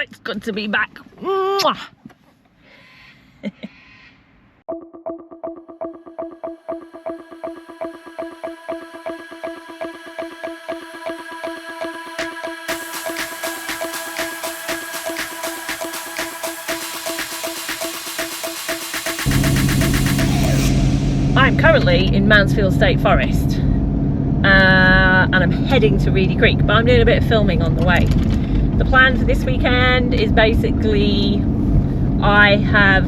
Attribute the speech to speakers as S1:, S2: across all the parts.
S1: it's good to be back. Mwah. I'm currently in Mansfield State Forest and I'm heading to Reedy Creek, but I'm doing a bit of filming on the way. The plan for this weekend is basically I had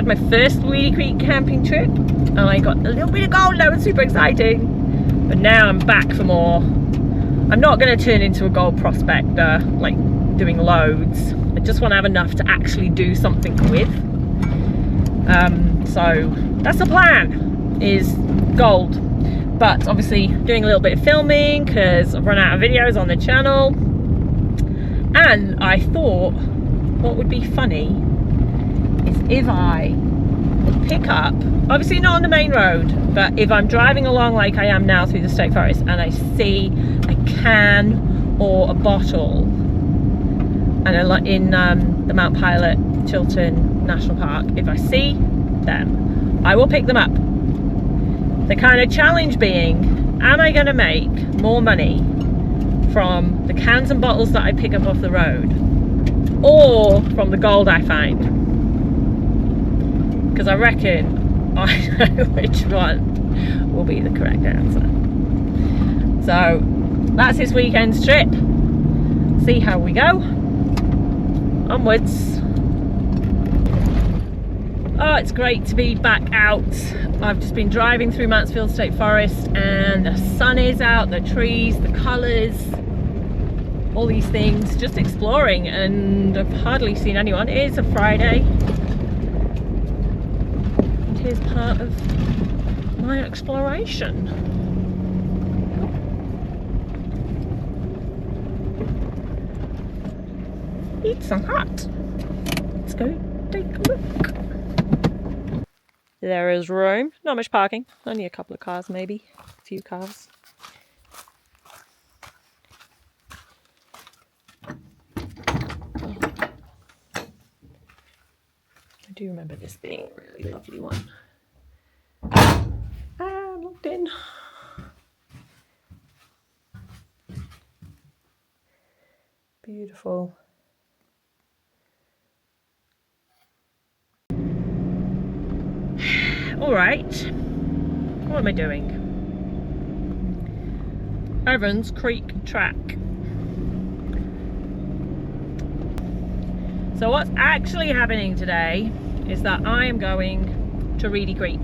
S1: my first Reedy Creek camping trip and I got a little bit of gold. That was super exciting, but now I'm back for more. I'm not going to turn into a gold prospector like doing loads. I just want to have enough to actually do something with. So that's the plan, is gold, but obviously doing a little bit of filming because I've run out of videos on the channel. And I thought what would be funny is if I would pick up, obviously not on the main road, but if I'm driving along like I am now through the state forest and I see a can or a bottle, and in the Mount Pilot Chiltern National Park, if I see them, I will pick them up. The kind of challenge being, am I going to make more money from the cans and bottles that I pick up off the road or from the gold I find? Because I reckon I know which one will be the correct answer. So that's this weekend's trip. See how we go. Onwards. Oh, it's great to be back out. I've just been driving through Mansfield State Forest and the sun is out, the trees, the colours, all these things, just exploring, and I've hardly seen anyone. It is a Friday. It is part of my exploration. It's so hot. Let's go take a look. There is room, not much parking, only a couple of cars maybe, a few cars. I do remember this being a really lovely one. I'm locked in. Beautiful. All right, what am I doing? Ovens Creek track. So what's actually happening today is that I am going to Reedy Creek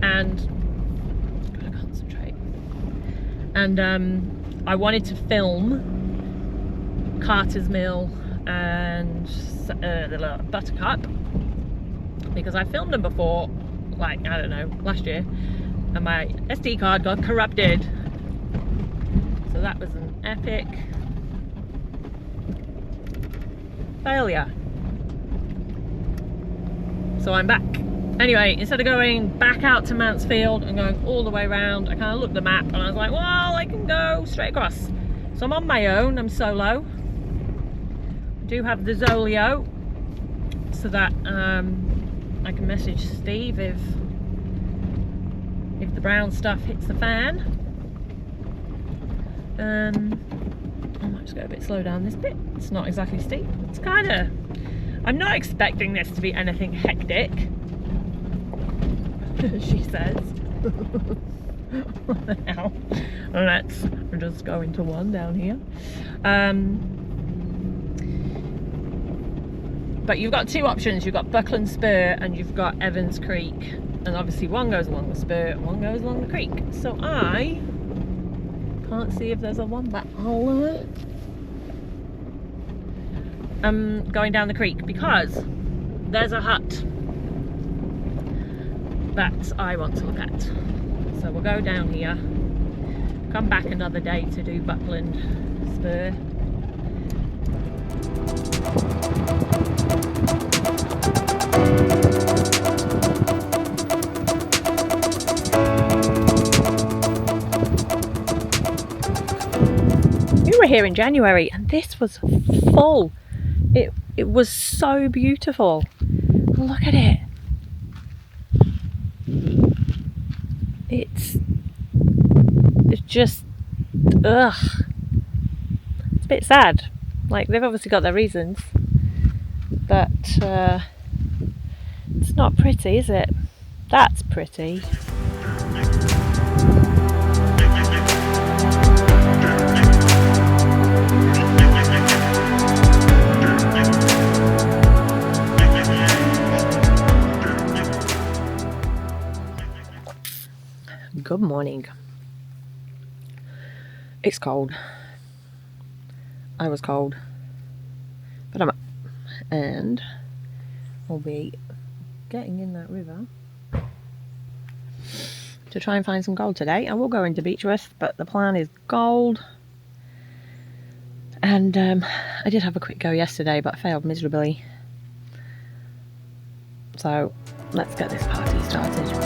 S1: and I'm gonna concentrate. And I wanted to film Carter's Mill and Buttercup, because I filmed them before, like, I don't know, last year, and my SD card got corrupted. So that was an epic failure. So I'm back. Anyway, instead of going back out to Mansfield and going all the way around, I kind of looked at the map and I was like, well, I can go straight across. So I'm on my own, I'm solo. I do have the Zolio, so that I can message Steve if the brown stuff hits the fan. I might just go a bit slow down this bit. It's not exactly steep. It's kind of, I'm not expecting this to be anything hectic. She says. What the hell? We're just going to one down here. But you've got two options. You've got Buckland Spur and you've got Evans Creek, and obviously one goes along the spur and one goes along the creek. So I can't see if there's a wombat. I'm going down the creek because there's a hut that I want to look at. So we'll go down here, come back another day to do Buckland Spur. here in January and this was full. It was so beautiful. Look at it. It's just, ugh. It's a bit sad. Like, they've obviously got their reasons, but it's not pretty, is it? That's pretty. Good morning. It's cold. I was cold, but I'm up and I'll be getting in that river to try and find some gold today. I will go into Beechworth, but the plan is gold. And I did have a quick go yesterday, but failed miserably. So let's get this party started.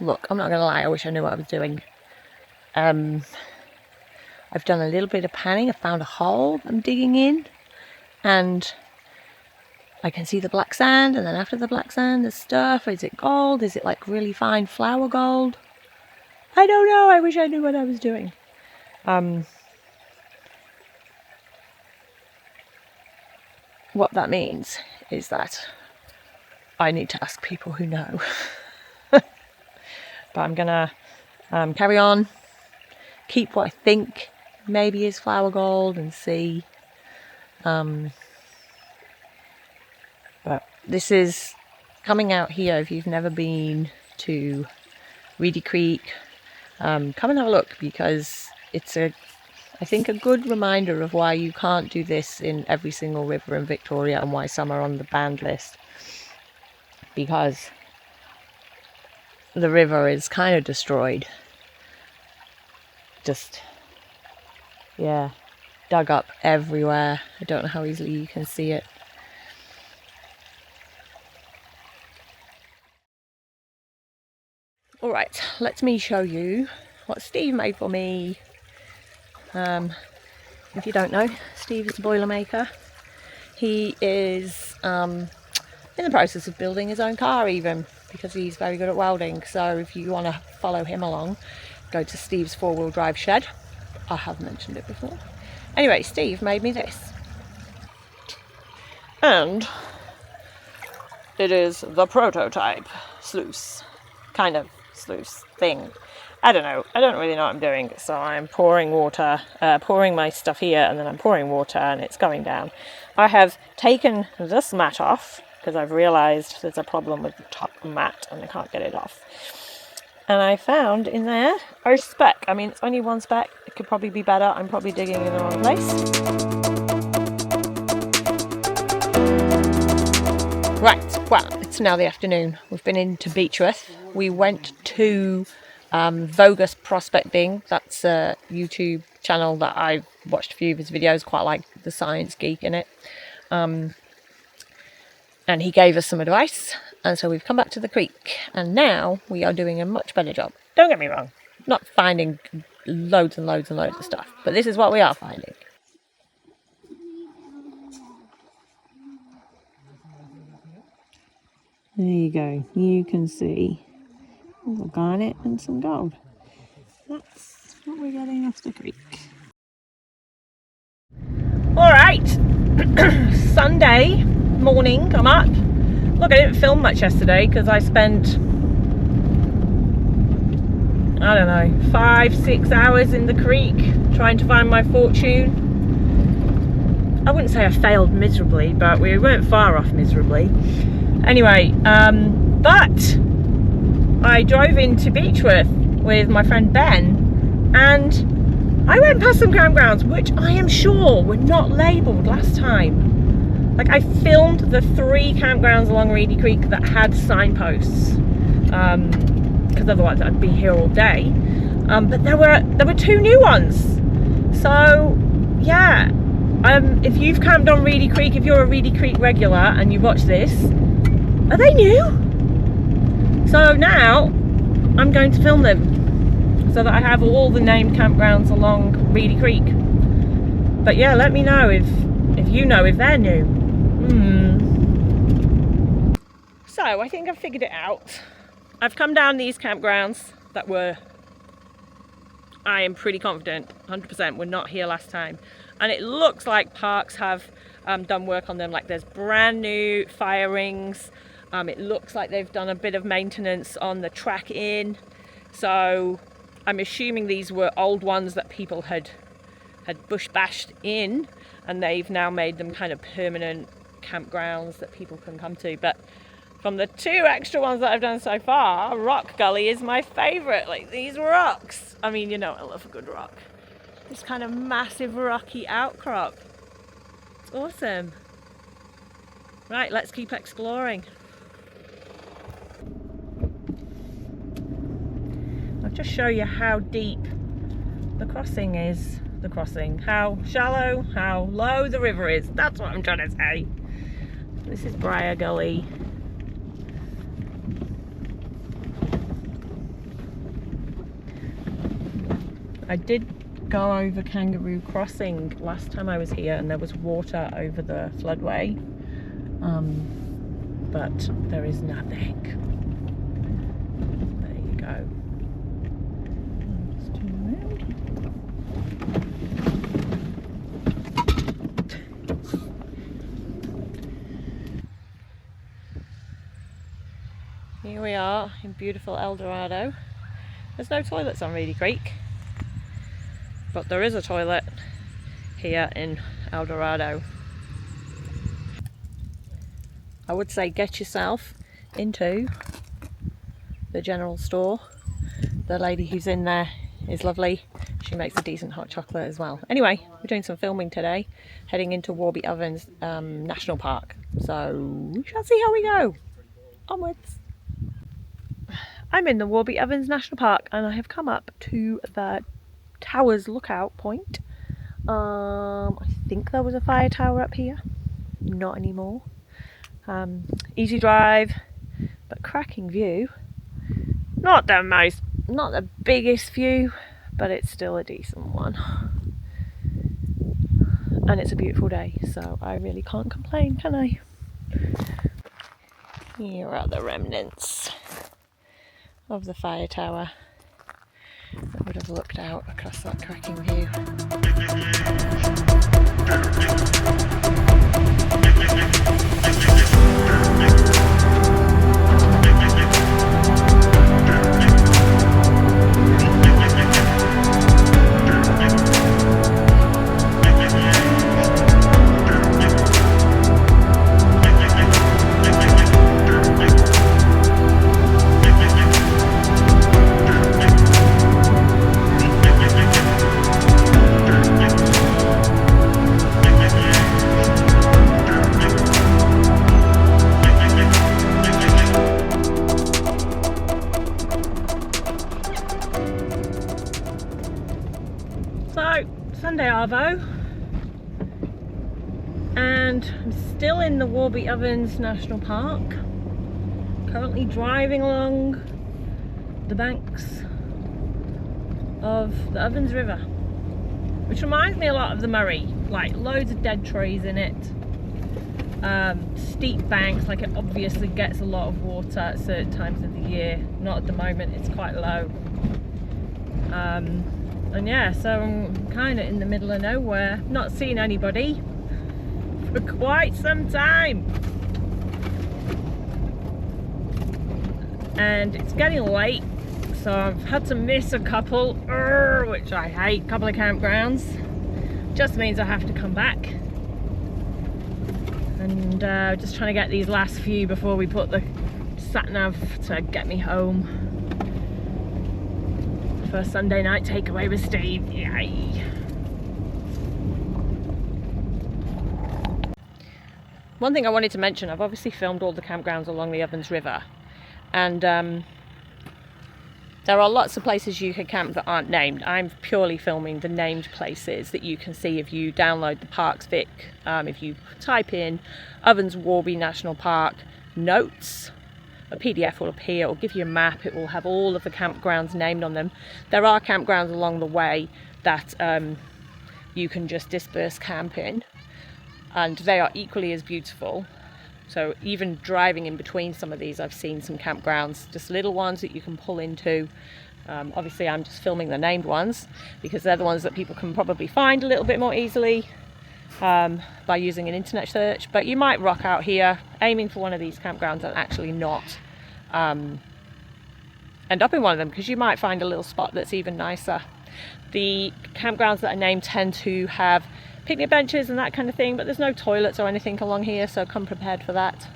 S1: Look, I'm not going to lie, I wish I knew what I was doing. I've done a little bit of panning. I found a hole I'm digging in, and I can see the black sand, and then after the black sand there's stuff. Is it gold? Is it like really fine flour gold? I don't know. I wish I knew what I was doing. What that means is that I need to ask people who know. But I'm gonna carry on, keep what I think maybe is flour gold, and see. But this is coming out here. If you've never been to Reedy Creek, come and have a look, because it's I think a good reminder of why you can't do this in every single river in Victoria, and why some are on the banned list, because the river is kind of destroyed. Just, yeah, dug up everywhere. I don't know how easily you can see it. Alright, let me show you what Steve made for me. If you don't know, Steve is a boilermaker. He is in the process of building his own car even, because he's very good at welding. So if you want to follow him along, go to Steve's 4-wheel drive shed. I have mentioned it before. Anyway, Steve made me this. And it is the prototype sluice. Kind of sluice thing. I don't know. I don't really know what I'm doing. So I'm pouring water, pouring my stuff here, and then I'm pouring water, and it's going down. I have taken this mat off, because I've realised there's a problem with the top mat and I can't get it off. And I found in there a speck. I mean, it's only one speck. It could probably be better. I'm probably digging in the wrong place. Right, well, it's now the afternoon. We've been into Beechworth. We went to Vogus Prospecting. That's a YouTube channel that I've watched a few of his videos, quite like the science geek in it. And he gave us some advice, and so we've come back to the creek, and now we are doing a much better job. Don't get me wrong, not finding loads and loads and loads of stuff, but this is what we are finding. There you go, you can see a little garnet and some gold. That's what we're getting off the creek. Alright, Sunday morning, I'm up. Look, I didn't film much yesterday because I spent, I don't know, 5-6 hours in the creek trying to find my fortune. I wouldn't say I failed miserably, but we weren't far off miserably. Anyway, but I drove into Beechworth with my friend Ben, and I went past some campgrounds which I am sure were not labelled last time. Like, I filmed the 3 campgrounds along Reedy Creek that had signposts, because otherwise I'd be here all day. but there were 2 new ones. So yeah, if you've camped on Reedy Creek, if you're a Reedy Creek regular and you watch this, are they new? So now I'm going to film them so that I have all the named campgrounds along Reedy Creek. But yeah, let me know if you know if they're new. So I think I've figured it out. I've come down these campgrounds that were, I am pretty confident, 100% were not here last time. And it looks like parks have done work on them. Like there's brand new fire rings. It looks like they've done a bit of maintenance on the track in. So I'm assuming these were old ones that people had bush bashed in, and they've now made them kind of permanent campgrounds that people can come to. But from the 2 extra ones that I've done so far, Rock Gully is my favourite. Like these rocks. I mean, you know I love a good rock. This kind of massive rocky outcrop. It's awesome. Right, let's keep exploring. I'll just show you how deep the crossing is. How shallow, how low the river is. That's what I'm trying to say. This is Briar Gully. I did go over Kangaroo Crossing last time I was here, and there was water over the floodway, but there is nothing. There you go. Just turn around. Here we are in beautiful El Dorado. There's no toilets on Reedy Creek, but there is a toilet here in El Dorado. I would say get yourself into the general store. The lady who's in there is lovely. She makes a decent hot chocolate as well. Anyway, we're doing some filming today, heading into Warby Ovens National Park. So we shall see how we go. Onwards. I'm in the Warby Ovens National Park, and I have come up to the Towers lookout point. I think there was a fire tower up here. Not anymore. Easy drive, but cracking view. Not the biggest view, but it's still a decent one. And it's a beautiful day, so I really can't complain, can I? Here are the remnants of the fire tower that would have looked out across that cracking view. Sunday arvo, and I'm still in the Warby Ovens National Park, currently driving along the banks of the Ovens River, which reminds me a lot of the Murray, like loads of dead trees in it, steep banks, like it obviously gets a lot of water at certain times of the year. Not at the moment, it's quite low. And yeah, so I'm kind of in the middle of nowhere, not seeing anybody for quite some time. And it's getting late, so I've had to miss a couple, which I hate, couple of campgrounds. Just means I have to come back. And just trying to get these last few before we put the sat-nav to get me home. For a Sunday night takeaway with Steve, yay! One thing I wanted to mention, I've obviously filmed all the campgrounds along the Ovens River, and There are lots of places you can camp that aren't named. I'm purely filming the named places that you can see if you download the Parks Vic. If you type in Ovens Warby National Park notes, a PDF will appear, or give you a map. It will have all of the campgrounds named on them. There are campgrounds along the way that you can just disperse camp in, and they are equally as beautiful. So even driving in between some of these, I've seen some campgrounds, just little ones that you can pull into. Obviously I'm just filming the named ones because they're the ones that people can probably find a little bit more easily by using an internet search. But you might rock out here aiming for one of these campgrounds and actually not end up in one of them, because you might find a little spot that's even nicer. The campgrounds that are named tend to have picnic benches and that kind of thing, but there's no toilets or anything along here, so come prepared for that.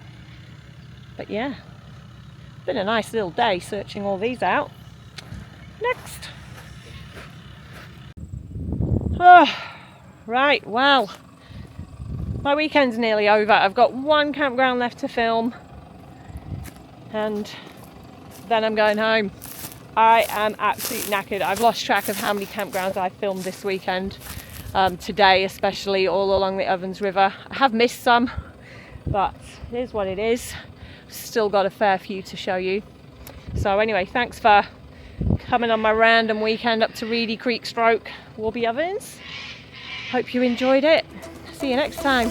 S1: But yeah, been a nice little day searching all these out. Next. Oh, right, well, my weekend's nearly over. I've got one campground left to film and then I'm going home. I am absolutely knackered. I've lost track of how many campgrounds I filmed this weekend. Today especially, all along the Ovens River. I have missed some, but it is what it is. Still got a fair few to show you. So anyway, thanks for coming on my random weekend up to Reedy Creek / Warby Ovens. Hope you enjoyed it. See you next time.